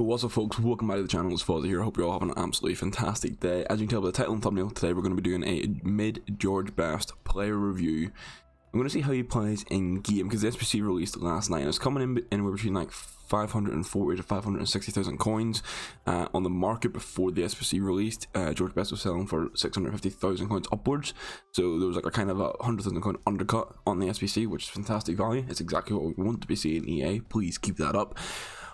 What's up, folks? Welcome back to the channel. It's Fozzy here. I hope you're all having an absolutely fantastic day. As you can tell by the title and thumbnail, today we're going to be doing a mid-George Best player review. I'm going to see how he plays in game because the SBC released last night and it's coming in anywhere between like 540 to 560,000 coins on the market. Before the SBC released, George Best was selling for 650,000 coins upwards, so there was like a kind of a 100,000 coin undercut on the SBC, which is fantastic value. It's exactly what we want to be seeing in EA. Please keep that up.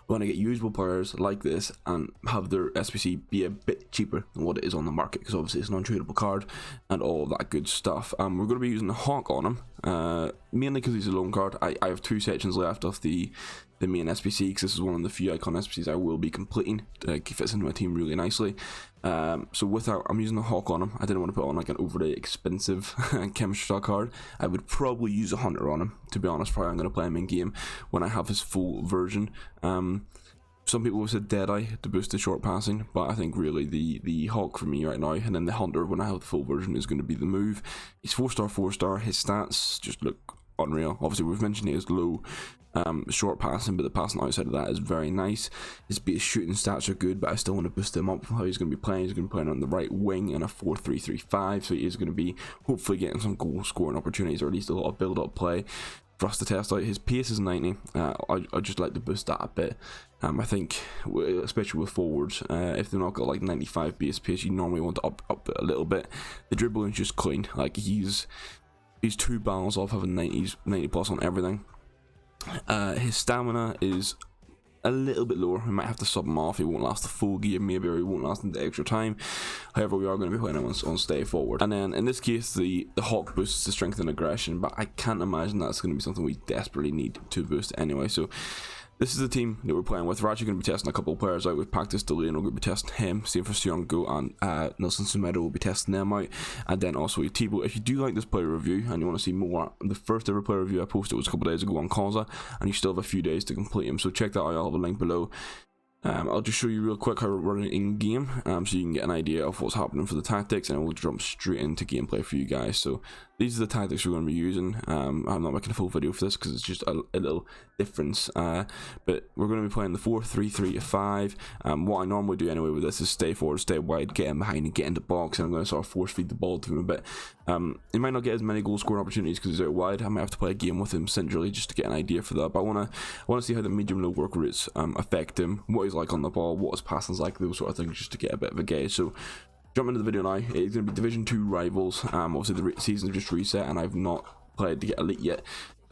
We want to get usable players like this and have their SBC be a bit cheaper than what it is on the market, because obviously it's an untradeable card and all of that good stuff. We're going to be using the Hawk on him, mainly because he's a loan card. I have 2 sections left of the main SBC, because this is one of the few Icon SBCs I will be completing. It fits into my team really nicely. So with that, I'm using the Hawk on him. I didn't want to put on like an overly expensive chemistry style card. I would probably use a Hunter on him, to be honest. Probably I'm going to play him in game when I have his full version. Some people have said Deadeye to boost the short passing, but I think really the Hawk for me right now, and then the Hunter when I have the full version, is going to be the move. He's 4-star, 4-star. His stats just look unreal. Obviously we've mentioned he is low short passing, but the passing outside of that is very nice. His base shooting stats are good, but I still want to boost him up. How he's going to be playing, he's going to be playing on the right wing in a 4-3-3-5, so he is going to be hopefully getting some goal scoring opportunities, or at least a lot of build up play for us to test out. His pace is 90. I just like to boost that a bit. I think especially with forwards, if they're not got like 95 base pace, you normally want to up it a little bit. The dribbling is just clean. Like he's 2 balls off having 90 plus on everything. His stamina is a little bit lower. We might have to sub him off. He won't last the full game maybe, or he won't last the extra time. However, we are going to be playing him on stay forward. And then in this case, the Hawk boosts the strength and aggression, but I can't imagine that's going to be something we desperately need to boost anyway. So this is the team that we're playing with. We're actually going to be testing a couple of players out. We've practiced Delay and we're going to be testing him. Same for Siongo and Nelson Semedo. We'll be testing them out. And then also Tebow. If you do like this player review and you want to see more, the first ever player review I posted was a couple of days ago on Causa, and you still have a few days to complete him. So check that out. I'll have a link below. I'll just show you real quick how we're running in game, so you can get an idea of what's happening for the tactics, and we'll jump straight into gameplay for you guys. So these are the tactics we're going to be using. I'm not making a full video for this because it's just a little difference, but we're going to be playing the 4-3-3-5. What I normally do anyway with this is stay forward, stay wide, get in behind and get into box, and I'm going to sort of force feed the ball to him a bit. He might not get as many goal scoring opportunities because he's out wide. I might have to play a game with him centrally just to get an idea for that, but I want to see how the medium low work rates affect him, what he's like on the ball, what his passing's like, those sort of things, just to get a bit of a gauge. So jump into the video now. It's going to be Division 2 rivals. Obviously the season's just reset and I've not played to get elite yet.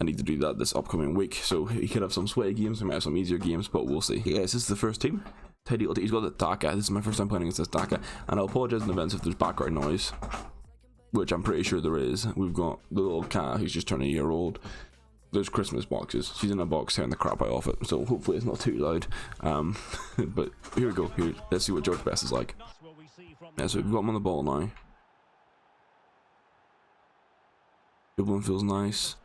I need to do that this upcoming week, so he could have some sweaty games, he might have some easier games, but we'll see. Yeah, this is the first team. Teddy, he's got the Daka. This is my first time playing against this Daka, and I'll apologise in advance if there's background noise, which I'm pretty sure there is. We've got the little cat who's just turned a year old. There's Christmas boxes. She's in a box tearing the crap out of it, so hopefully it's not too loud. But here we go. Let's see what George Best is like. Yeah, so we've got him on the ball now. Dribbling feels nice.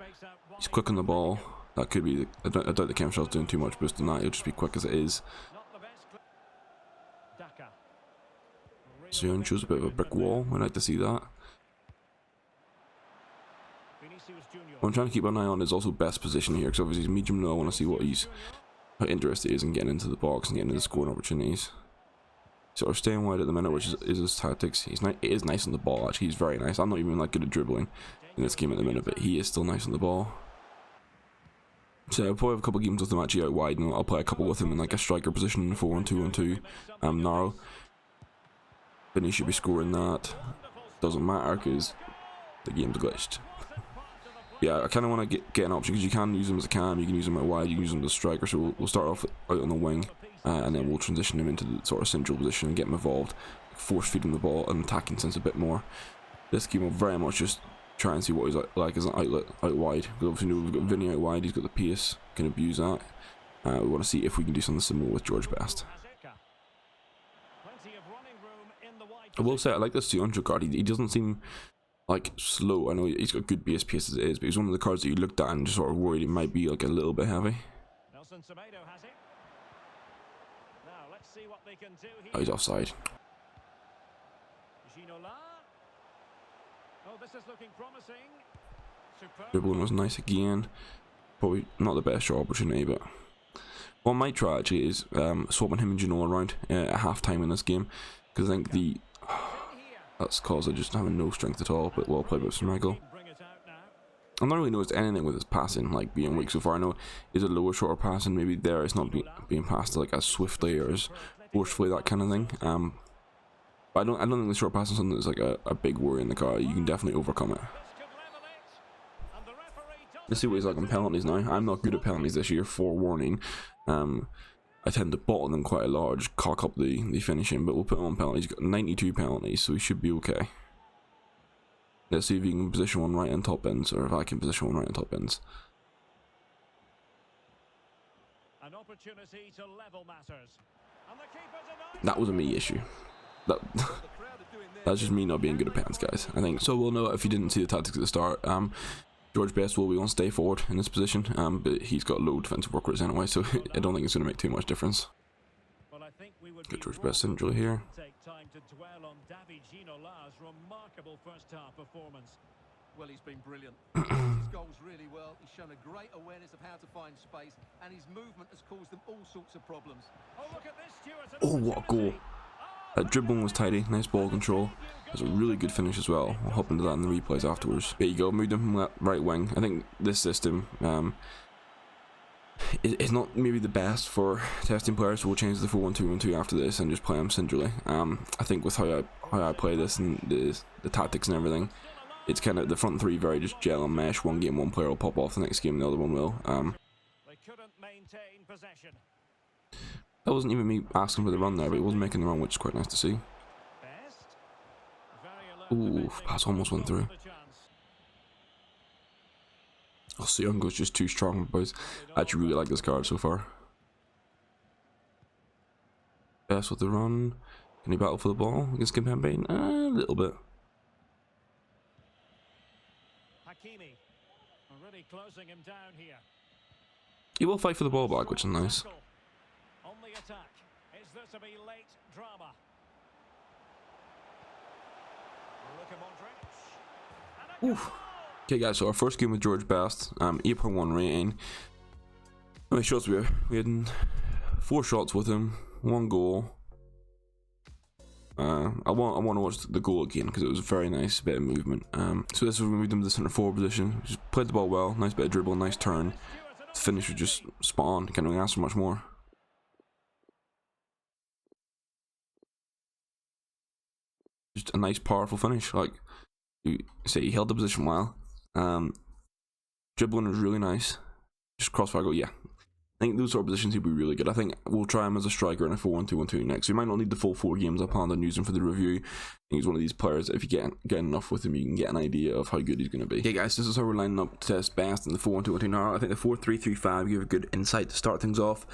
He's quick on the ball. That could be. I doubt the chemistry's doing too much boosting that. It'll just be quick as it is. Sion shows a bit of a brick wall. I'd like to see that. What I'm trying to keep an eye on is also best position here, because obviously he's medium low. I want to see how interested he is in getting into the box and getting into scoring opportunities. Sort of staying wide at the minute, which is his tactics. It is nice on the ball, actually. He's very nice. I'm not even that good at dribbling in this game at the minute, but he is still nice on the ball. So I'll probably have a couple of games with him actually out wide, and I'll play a couple with him in like a striker position, 4-1-2-1-2, narrow. Then he should be scoring that. Doesn't matter because the game's glitched. Yeah, I kind of want to get an option, because you can use him as a cam, you can use him out wide, you can use him as a striker. So we'll start off out on the wing, and then we'll transition him into the sort of central position and get him involved, force feeding the ball and attacking sense a bit more. This game will very much just try and see what he's like as an outlet out wide. Because obviously we've got Vinny out wide, he's got the pace, can abuse that. We want to see if we can do something similar with George Best. I will say I like this 200 card. He doesn't seem like slow. I know he's got good base pace as it is, but he's one of the cards that you looked at and just sort of worried it might be like a little bit heavy. Nelson Semedo has it. Now let's see what they can do here. Oh, he's offside. Oh, this is looking promising. Dribbling was nice again. Probably not the best shot opportunity, but What I might try actually is swapping him and Ginola around at half time in this game, because I think that's cause I just having no strength at all. But well played by Michael. I've not really noticed anything with his passing like being weak so far. I know is a lower, shorter passing. Maybe there it's not being passed like as swiftly or as forcefully, that kind of thing. But I don't think the short passing is something that's like a big worry in the car. You can definitely overcome it. Let's see what he's like on penalties now. I'm not good at penalties this year, forewarning. I tend to bottle them quite a lot, just cock up the finishing, but we'll put him on penalties. He's got 92 penalties, so he should be okay. Let's see if he can position one right in top ends, or if I can position one right in top ends. An opportunity to level matters. And the keeper's That was a me issue. That's just me not being good at penalties, guys. I think so. We'll know if you didn't see the tactics at the start. George Best will be on stay forward in this position, but he's got low defensive work rates anyway, so I don't think it's going to make too much difference. Good George Best injury here. take time to dwell on David Ginola's remarkable first half performance. Well, he's been brilliant. His goals really well. He's shown a great awareness of how to find space, and his movement has caused them all sorts of problems. Oh, look at this, Stuart. Oh, what a goal. That dribbling was tidy, nice ball control. That's a really good finish as well. We'll hop into that in the replays afterwards. There you go, moved him from right wing. I think this system is not maybe the best for testing players, so we'll change the 4-1-2-1-2 after this and just play them centrally. I think with how I play this and the tactics and everything, it's kind of the front three very just gel and mesh. One game one player will pop off, the next game the other one will. They couldn't maintain possession. That wasn't even me asking for the run there, but he wasn't making the run, which is quite nice to see. Ooh, pass almost went through. Oh, Siongo's just too strong, boys. I actually really like this card so far. Best with the run. Can he battle for the ball against Kimpembe? A little bit. Hakimi already closing him down here. He will fight for the ball back, which is nice. On the attack. Is there to be late drama? Oof. Okay guys, so our first game with George Best, 8.1 rating. How many shots we had? 4 shots with him, 1 goal. I want to watch the goal again because it was a very nice bit of movement. So this is when we moved him to the centre forward position. Just played the ball well, nice bit of dribble, nice turn. The finish was just spot on. Can't really ask for much more. Just a nice, powerful finish. Like you say, he held the position well. Dribbling was really nice. Just crossfire goal, yeah. I think those sort of positions he'll be really good. I think we'll try him as a striker in a 4-1-2-1-2 next. We might not need the full 4 games I plan on using for the review. I think he's one of these players that if you get enough with him, you can get an idea of how good he's going to be. Okay guys, this is how we're lining up to test Best in the 4-1-2-1-2. Now, I think the 4-3-3-5 give a good insight to start things off.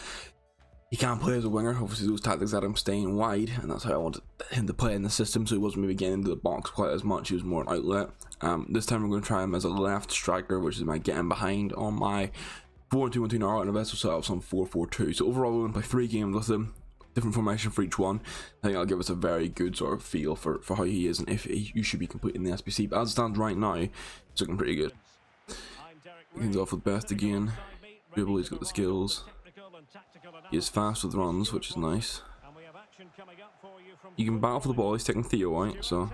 He can't play as a winger. Obviously those tactics had him staying wide, and that's how I wanted him to play in the system, so he wasn't maybe getting into the box quite as much. He was more an outlet. This time we're going to try him as a left striker, which is my getting behind on my 4-2-1-2 now, and I've also set up some 4-4-2. So overall we're going to play 3 games with him, different formation for each one. I think that'll give us a very good sort of feel for how he is and if you should be completing the SBC. But as it stands right now, it's looking pretty good. Begins off with Best again. Dribble, he's got the skills. He is fast with runs, which is nice. You can battle for the ball, he's taking Theo out, so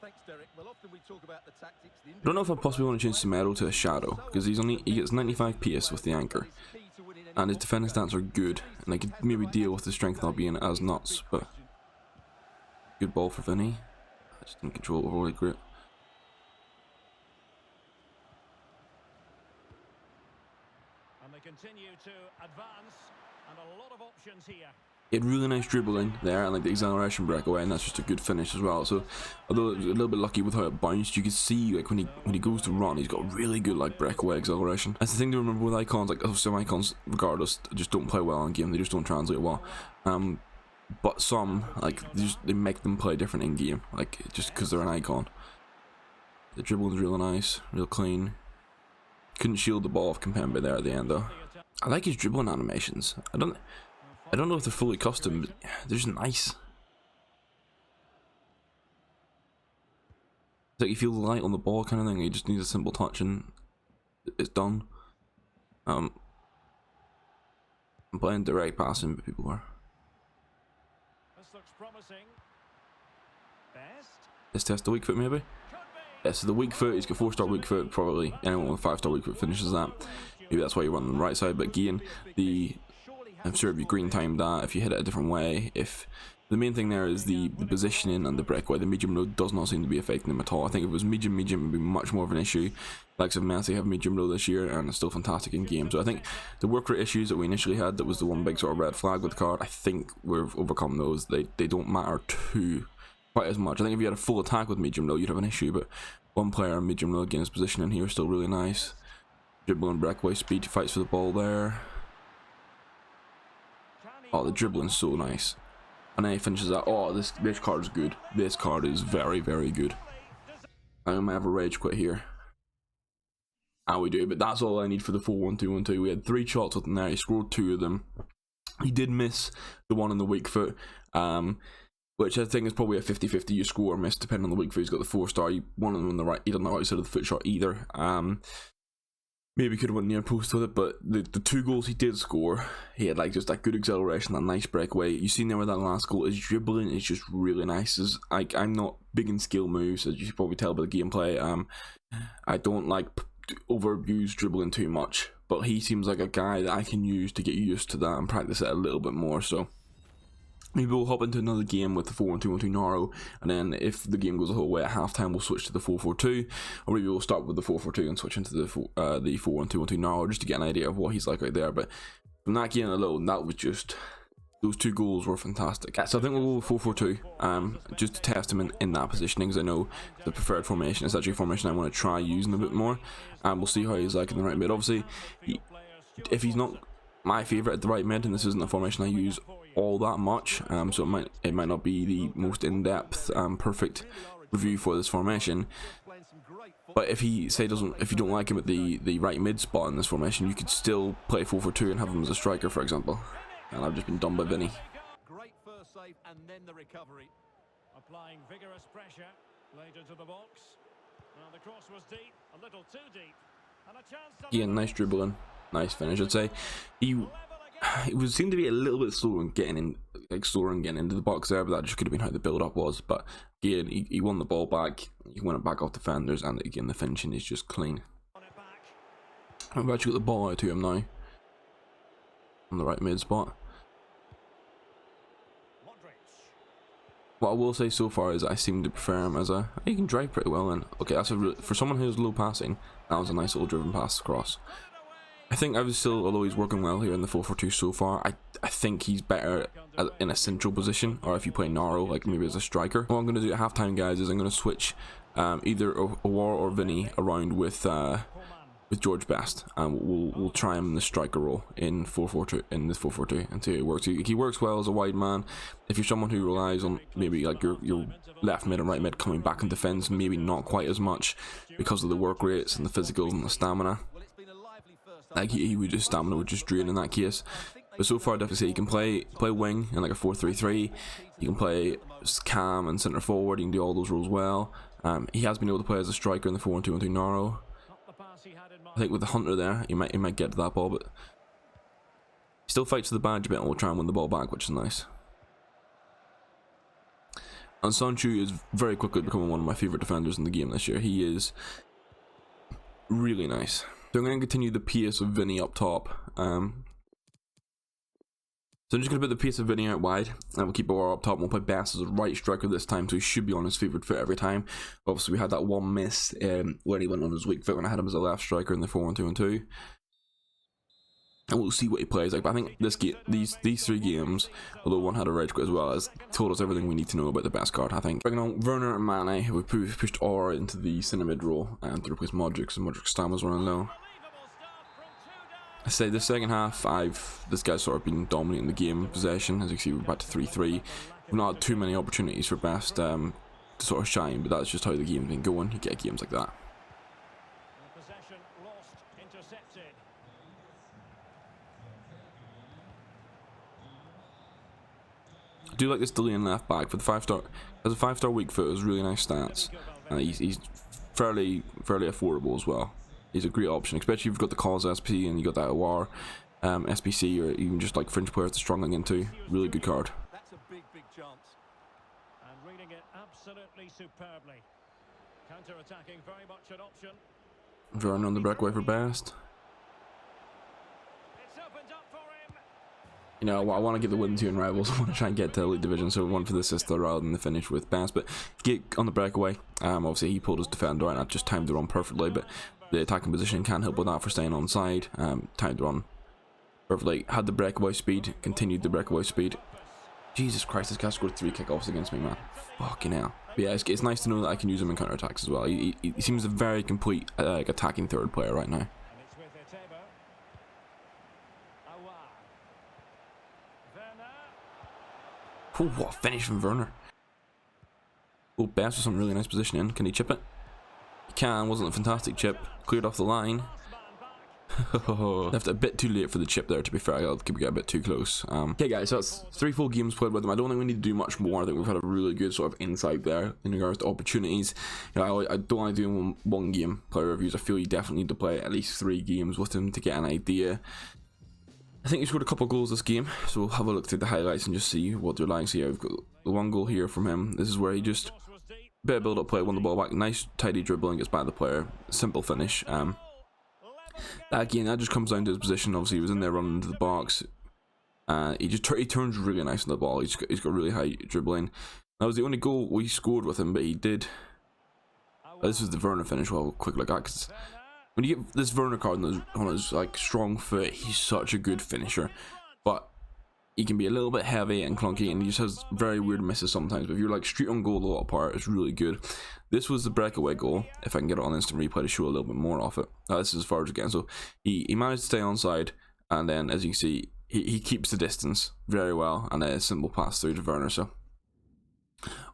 I don't know if I possibly want to change Semedo to a shadow, because he gets 95 PS with the anchor, and his defending stats are good, and I could maybe deal with the strength not being as nuts, but good ball for Vinny. I just didn't control it overly great. And they continue to advance, and a lot of options here. He had really nice dribbling there and like the acceleration breakaway, and that's just a good finish as well. So although it was a little bit lucky with how it bounced, you could see like when he goes to run, he's got really good like breakaway acceleration. That's the thing to remember with icons. Like some icons, regardless, just don't play well in game. They just don't translate well. But some like they make them play different in game, like just because they're an icon. The dribbling's real nice, real clean. Couldn't shield the ball off Kimpembe there at the end though. I like his dribbling animations. I don't know if they're fully custom, but they're just nice. It's like you feel the light on the ball kind of thing. You just need a simple touch and it's done. I'm playing direct passing, but people are. This looks promising. Best. Let's test the weak foot maybe. Yeah, so the weak foot, he's got 4-star weak foot, probably anyone with 5-star weak foot finishes that. Maybe that's why you run on the right side, but again, I'm sure if you green timed that, if you hit it a different way, if the main thing there is the positioning and the breakaway, the medium low does not seem to be affecting him at all. I think if it was medium, it would be much more of an issue. Likes of Messi have medium low this year and it's still fantastic in game. So I think the work rate issues that we initially had, that was the one big sort of red flag with the card, I think we've overcome those. They don't matter quite as much. I think if you had a full attack with medium low, you'd have an issue, but one player on medium low again, his positioning here is still really nice. Dribble and breakaway speed, fights for the ball there. Oh, the dribbling's so nice. And then he finishes that. Oh, this card is good. This card is very, very good. I might have a rage quit here. And we do, but that's all I need for the 4-1-2-1-2. We had 3 shots with him there. He scored 2 of them. He did miss the one on the weak foot, which I think is probably a 50-50. You score or miss depending on the weak foot. He's got the 4-star. One of them on the right. He doesn't know outside of the foot shot either. Maybe could have went near post with it, but the 2 goals he did score, he had like just that good acceleration, that nice breakaway. You seen there with that last goal, his dribbling is just really nice. I'm not big in skill moves, as you can probably tell by the gameplay. I don't like overuse dribbling too much, but he seems like a guy that I can use to get used to that and practice it a little bit more. So maybe we'll hop into another game with the 4-1-2-1-2 Naro, and then if the game goes the whole way at halftime, we'll switch to the 4-4-2, or maybe we'll start with the 4-4-2 and switch into the 4-1-2-1-2 Naro, just to get an idea of what he's like right there. But from that game alone, that was just, those 2 goals were fantastic. So I think we'll go 4-4-2, just to test him in that positioning, because I know the preferred formation is actually a formation I want to try using a bit more, and we'll see how he's like in the right mid. Obviously, if he's not my favourite at the right mid, and this isn't a formation I use all that much, so it might not be the most in-depth perfect review for this formation, but if you don't like him at the right mid spot in this formation, you could still play 4-4-2 and have him as a striker, for example. And I've just been done by Vinny. Great first save and then the recovery. Applying vigorous pressure. Laid into the box. Well, the cross was deep, a little too deep. And a chance to... Yeah, nice dribbling. Nice finish, I'd say. He seemed to be a little bit slower in getting into the box there, but that just could have been how the build-up was. But again, he won the ball back, he won it back off defenders, and again, the finishing is just clean. I've actually got the ball out to him now. On the right mid spot. What I will say so far is I seem to prefer him as he can drive pretty well, and okay, that's for someone who's low passing, that was a nice little driven pass across. I think although he's working well here in the 4-4-2 so far, I think he's better in a central position, or if you play Naro, like maybe as a striker. What I'm going to do at halftime, guys, is I'm going to switch either Awar or Vinny around with George Best, and we'll try him in the striker role in 4-4-2 in this 4-4-2 and see how it works. He works well as a wide man. If you're someone who relies on maybe like your left mid and right mid coming back in defence, maybe not quite as much because of the work rates and the physicals and the stamina. Like his stamina would just drain in that case. But so far, I'd definitely say he can play wing in like a 4-3-3. He can play cam and centre forward. He can do all those roles well. He has been able to play as a striker in the 4-1-2-1-2 Naro. I think with the Hunter there, he might get to that ball, but he still fights to the badge a bit and will try and win the ball back, which is nice. And Sancho is very quickly becoming one of my favourite defenders in the game this year. He is really nice. So I'm going to continue the pace of Vinny up top. So I'm just going to put the pace of Vinny out wide, and we'll keep our up top, and we'll play Best as a right striker this time, so he should be on his favourite foot every time. Obviously we had that one miss when he went on his weak foot when I had him as a left striker in the 4-1-2-1-2. And we'll see what he plays like, but I think these 3 games, although one had a red quit as well, has told us everything we need to know about the Best card, I think. Bringing on Werner and Mane, we pushed Aura into the centre mid role to replace Modric, and Modric's stamina's running low. I say the second half, this guy's sort of been dominating the game possession. As you can see, we're back to 3-3. We've not had too many opportunities for Best to sort of shine, but that's just how the game's been going. You get games like that. Possession lost, intercepted. I do like this Dillian left back for the 5-star. As a 5-star weak foot, has really nice stats. He's fairly affordable as well. He's a great option, especially if you've got the Icon SBC and you got that Awar. SBC, or even just like fringe players to strong link into. Really good card. That's a big chance. And reading it absolutely superbly. Counter-attacking, very much an option. Vernon on the breakaway for best. It's opened up for him. You know, I want to get the wins here in Rivals. I want to try and get to Elite Division, so one for the assist rather than the finish with best. But get on the breakaway. Obviously he pulled his defender and that just timed the run perfectly, but the attacking position can't help with that for staying on side. Timed the run perfectly. Had the breakaway speed, continued the breakaway speed. Jesus Christ, this guy scored 3 kickoffs against me, man. Fucking hell. But yeah, it's nice to know that I can use him in counter attacks as well. He seems a very complete like attacking third player right now. And it's with Etebo. Awa. Werner. Oh, what a finish from Werner. Oh, Best with some really nice positioning. Can he chip it? He can. Wasn't a fantastic chip. Cleared off the line. Last man back. Left a bit too late for the chip there, to be fair. I could get a bit too close. Okay guys, so that's 3 full games played with them. I don't think we need to do much more. I think we've had a really good sort of insight there in regards to opportunities. You know, I don't like doing one game player reviews. I feel you definitely need to play at least 3 games with them to get an idea. I think he scored a couple of goals this game, so we'll have a look through the highlights and just see what they're like. So yeah, we've got the 1 goal here from him. This is where he just Cross was deep. bit of build-up play, won the ball back, nice tidy dribbling, gets by the player, simple finish. Again, that just comes down to his position. Obviously, he was in there running into the box. He turns really nice on the ball. He's got really high dribbling. That was the only goal we scored with him, but he did. This was the Werner finish. Well, quick look at, because when you get this Werner card on his like strong foot, he's such a good finisher, but he can be a little bit heavy and clunky, and he just has very weird misses sometimes. But if you're like straight on goal a lot apart, it's really good. This was the breakaway goal. If I can get it on instant replay to show a little bit more of it. This is as far as again. So he managed to stay onside, and then as you can see, he keeps the distance very well, and a simple pass through to Werner. So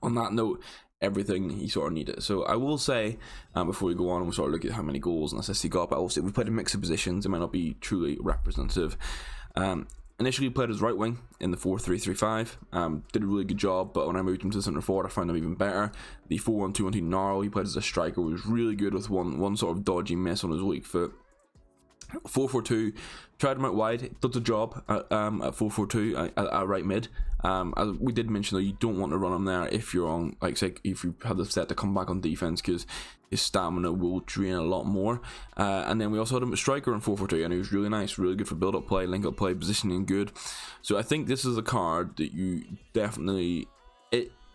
on that note, everything he sort of needed. So I will say, before we go on and we sort of look at how many goals and assists he got, but also we played a mix of positions. It might not be truly representative. Initially played as right wing in the 4-3-3-5, did a really good job, but when I moved him to centre forward I found him even better. The 4-1-2-1-2 Gnarl, he played as a striker, was really good with one sort of dodgy miss on his weak foot. 4-4-2, tried him out wide, did the job at 4-4-2 at right mid. As we did mention though, you don't want to run him there if you're on, like say, if you have the set to come back on defense, because his stamina will drain a lot more. And then we also had him at striker in 4-4-2, and he was really nice, really good for build up play, link up play, positioning good. So I think this is a card that you definitely,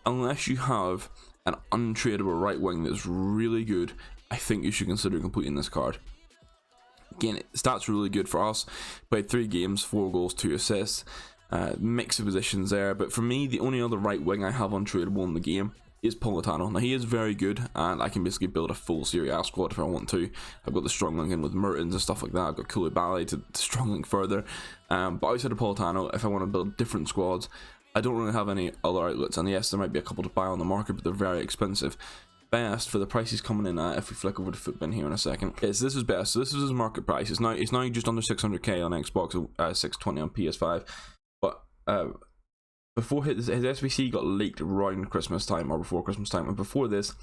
unless you have an untradeable right wing that's really good, I think you should consider completing this card. Again, stats really good for us. Played 3 games, 4 goals, 2 assists. Mix of positions there, but for me, the only other right wing I have untradeable in the game is Politano. Now he is very good, and I can basically build a full Serie A squad if I want to. I've got the strong link in with Mertens and stuff like that. I've got Koulibaly to strong link further. But outside of Politano, if I want to build different squads, I don't really have any other outlets. And yes, there might be a couple to buy on the market, but they're very expensive. Best for the price he's coming in at, if we flick over to Footbin here in a second, is this is best. So this is his market price. It's now just under 600k on Xbox, 620 on PS5. But before his SBC got leaked around Christmas time or before Christmas time, and before this,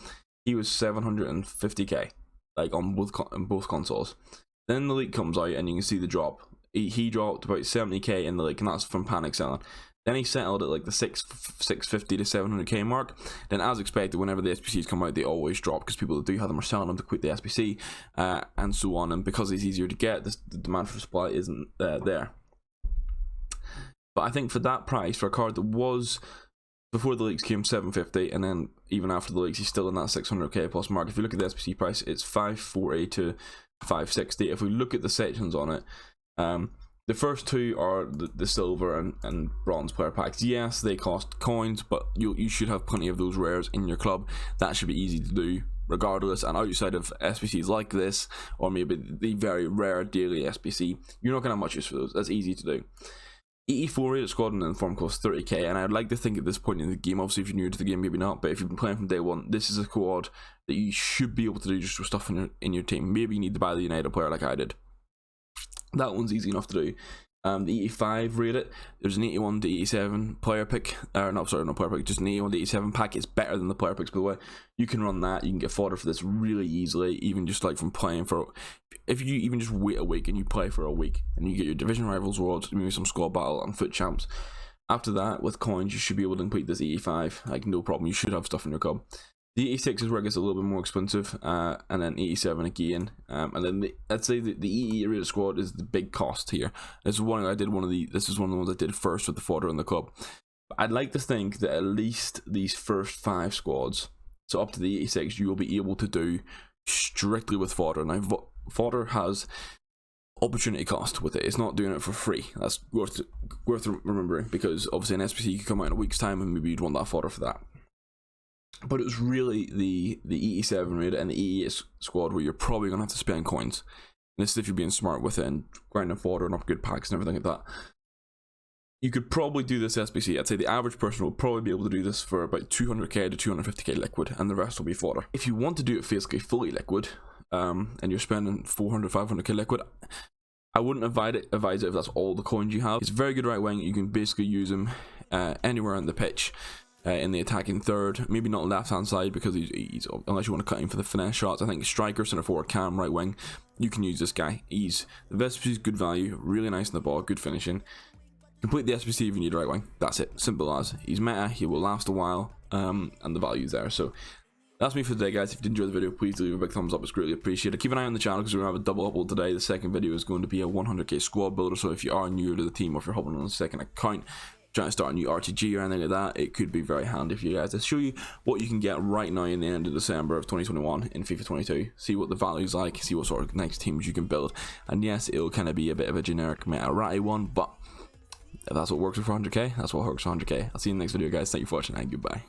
he was 750k, like on both consoles. Then the leak comes out, and you can see the drop. He dropped about 70k in the leak, and that's from panic selling. Then he settled at like the 650 to 700k mark. Then, as expected, whenever the SBCs come out, they always drop because people that do have them are selling them to quit the SBC, and so on. And because it's easier to get, the demand for supply isn't there. But I think for that price, for a card that was, before the leaks came, 750, and then even after the leaks, he's still in that 600k plus mark. If you look at the SBC price, it's 540 to 560. If we look at the sections on it, the first 2 are the silver and bronze player packs. Yes, they cost coins, but you should have plenty of those rares in your club. That should be easy to do regardless. And outside of SBCs like this, or maybe the very rare daily SBC, you're not going to have much use for those. That's easy to do. EE4 rated squad and inform costs 30k, and I'd like to think at this point in the game, obviously if you're new to the game maybe not, but if you've been playing from day one, this is a squad that you should be able to do just with stuff in your team. Maybe you need to buy the United player like I did. That one's easy enough to do. The 85 rated. There's an 81 to 87 player pick. No, sorry, not player pick, just an 81 to 87 pack. It's better than the player picks, by the way. You can run that. You can get fodder for this really easily, even just like from playing for. If you even just wait a week and you play for a week and you get your division rivals rewards, maybe some squad battle and foot champs. After that, with coins, you should be able to complete this 85. Like, no problem. You should have stuff in your club. The 86 is where it gets a little bit more expensive, and then 87 again, and then I'd say the EE rated squad is the big cost here. This is one I did. This is one of the ones I did first with the fodder in the club. But I'd like to think that at least these first 5 squads, so up to the 86, you will be able to do strictly with fodder. Now, fodder has opportunity cost with it. It's not doing it for free. That's worth remembering, because obviously an SBC could come out in a week's time, and maybe you'd want that fodder for that. But it was really the EE7 rated and the EE squad where you're probably going to have to spend coins. And this is if you're being smart with it and grinding fodder and upgrade packs and everything like that. You could probably do this SBC. I'd say the average person will probably be able to do this for about 200k to 250k liquid, and the rest will be fodder. If you want to do it basically fully liquid, and you're spending 400, 500k liquid, I wouldn't advise it if that's all the coins you have. It's a very good right wing. You can basically use him anywhere on the pitch. In the attacking third, maybe not left hand side, because he's unless you want to cut him for the finesse shots. I think striker, center forward, cam, right wing, you can use this guy. The SBC is good value, really nice in the ball, good finishing. Complete the SBC if you need right wing. That's it, simple as. He's meta, he will last a while, and the value's there. So that's me for today, guys. If you did enjoy the video, please do leave a big thumbs up. It's greatly appreciated. Keep an eye on the channel, because we're going to have a double upload today. The second video is going to be a 100k squad builder, so if you are new to the team, or if you're hopping on a second account, trying to start a new RTG or anything like that, it could be very handy for you guys to show you what you can get right now in the end of December of 2021 in FIFA 22. See what the value's like, see what sort of next teams you can build. And yes, it'll kind of be a bit of a generic meta ratty one, but if that's what works for 100k, that's what works for 100k. I'll see you in the next video, guys. Thank you for watching, and goodbye.